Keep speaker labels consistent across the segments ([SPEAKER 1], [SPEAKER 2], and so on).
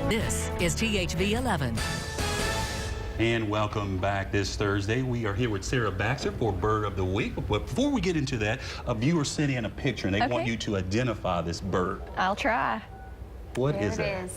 [SPEAKER 1] This is THV11.
[SPEAKER 2] And welcome back this Thursday. We are here with Sarah Baxter for Bird of the Week. But before we get into that, a viewer sent in a picture and they want you to identify this bird.
[SPEAKER 3] I'll try.
[SPEAKER 2] What is that?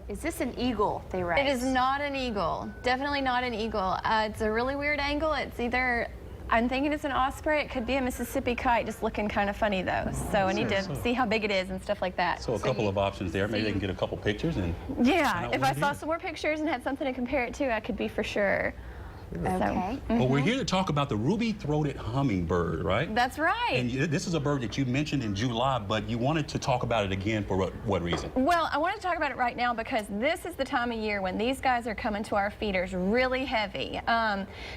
[SPEAKER 4] Is this an eagle, they write?
[SPEAKER 3] It is not an eagle. Definitely not an eagle. It's a really weird angle. It's either, I'm thinking it's an osprey. It could be a Mississippi kite, just looking kind of funny though. So I need to see how big it is and stuff like that.
[SPEAKER 2] So a couple of options there. Maybe they can get a couple pictures and
[SPEAKER 3] yeah, if I saw some more pictures and had something to compare it to, I could be for sure.
[SPEAKER 4] Okay.
[SPEAKER 2] Well, we're here to talk about the ruby-throated hummingbird, right?
[SPEAKER 3] That's right.
[SPEAKER 2] And this is a bird that you mentioned in July, but you wanted to talk about it again for what reason?
[SPEAKER 3] Well, I want to talk about it right now because this is the time of year when these guys are coming to our feeders really heavy.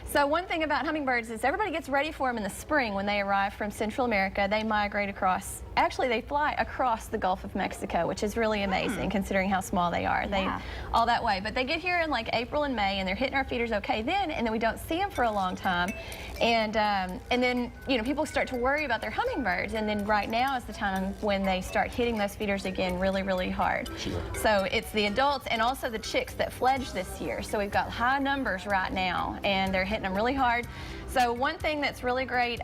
[SPEAKER 3] So one thing about hummingbirds is everybody gets ready for them in the spring when they arrive from Central America. They migrate across, actually they fly across the Gulf of Mexico, which is really amazing considering how small they are. They all that way. But they get here in like April and May and they're hitting our feeders okay then, and then we don't see them for a long time. And then, you know, people start to worry about their hummingbirds, and then right now is the time when they start hitting those feeders again really, really hard. Sure. So it's the adults and also the chicks that fledge this year. So we've got high numbers right now, and they're hitting them really hard. So one thing that's really great,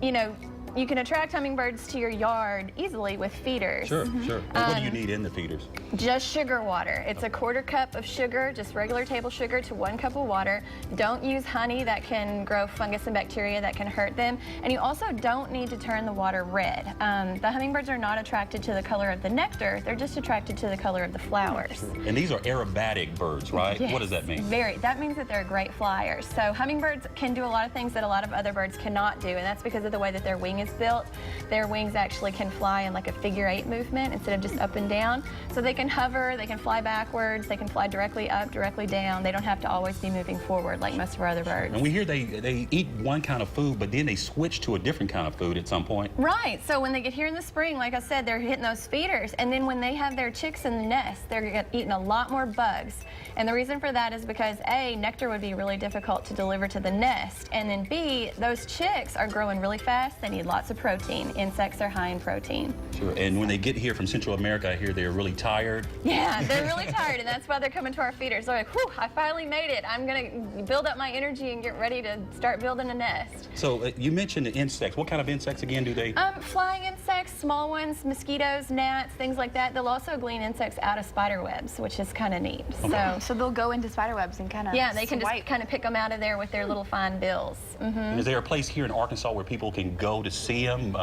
[SPEAKER 3] you know, you can attract hummingbirds to your yard easily with feeders.
[SPEAKER 2] Sure, sure. What do you need in the feeders?
[SPEAKER 3] Just sugar water. It's a 1/4 cup of sugar, just regular table sugar to 1 cup of water. Don't use honey. That can grow fungus and bacteria that can hurt them. And you also don't need to turn the water red. The hummingbirds are not attracted to the color of the nectar. They're just attracted to the color of the flowers.
[SPEAKER 2] And these are aerobatic birds, right?
[SPEAKER 3] Yes,
[SPEAKER 2] what does that mean?
[SPEAKER 3] That means that they're great flyers. So hummingbirds can do a lot of things that a lot of other birds cannot do, and that's because of the way that their wing is built. Their wings actually can fly in like a figure-8 movement instead of just up and down. So they can hover, they can fly backwards, they can fly directly up, directly down. They don't have to always be moving forward like most of our other birds.
[SPEAKER 2] And we hear they eat one kind of food, but then they switch to a different kind of food at some point.
[SPEAKER 3] Right, so when they get here in the spring, like I said, they're hitting those feeders, and then when they have their chicks in the nest, they're eating a lot more bugs. And the reason for that is because A, nectar would be really difficult to deliver to the nest, and then B, those chicks are growing really fast. They need lots of protein. Insects are high in protein.
[SPEAKER 2] Sure. And when they get here from Central America, I hear they're really tired.
[SPEAKER 3] Yeah, they're really tired, and that's why they're coming to our feeders. They're like, whew, I finally made it. I'm going to build up my energy and get ready to start building a nest.
[SPEAKER 2] So you mentioned the insects. What kind of insects again do they?
[SPEAKER 3] Flying insects, small ones, mosquitoes, gnats, things like that. They'll also glean insects out of spider webs, which is kind of neat.
[SPEAKER 2] Okay.
[SPEAKER 4] So they'll go into spider webs and kind of
[SPEAKER 3] they can just kind of pick them out of there with their little fine bills.
[SPEAKER 2] Is there a place here in Arkansas where people can go to see them?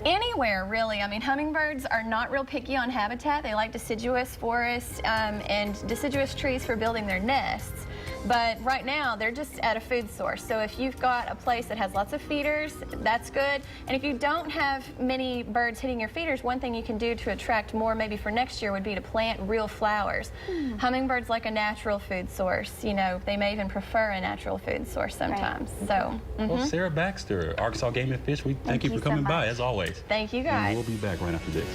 [SPEAKER 3] Anywhere, really. I mean, hummingbirds are not real picky on habitat. They like deciduous forests and deciduous trees for building their nests. But right now, they're just at a food source. So if you've got a place that has lots of feeders, that's good. And if you don't have many birds hitting your feeders, one thing you can do to attract more maybe for next year would be to plant real flowers. Hummingbirds like a natural food source. You know, they may even prefer a natural food source sometimes. Right. So,
[SPEAKER 2] Well, Sarah Baxter, Arkansas Game and Fish, we thank you for coming by, as always.
[SPEAKER 3] Thank you, guys.
[SPEAKER 2] And we'll be back right after this.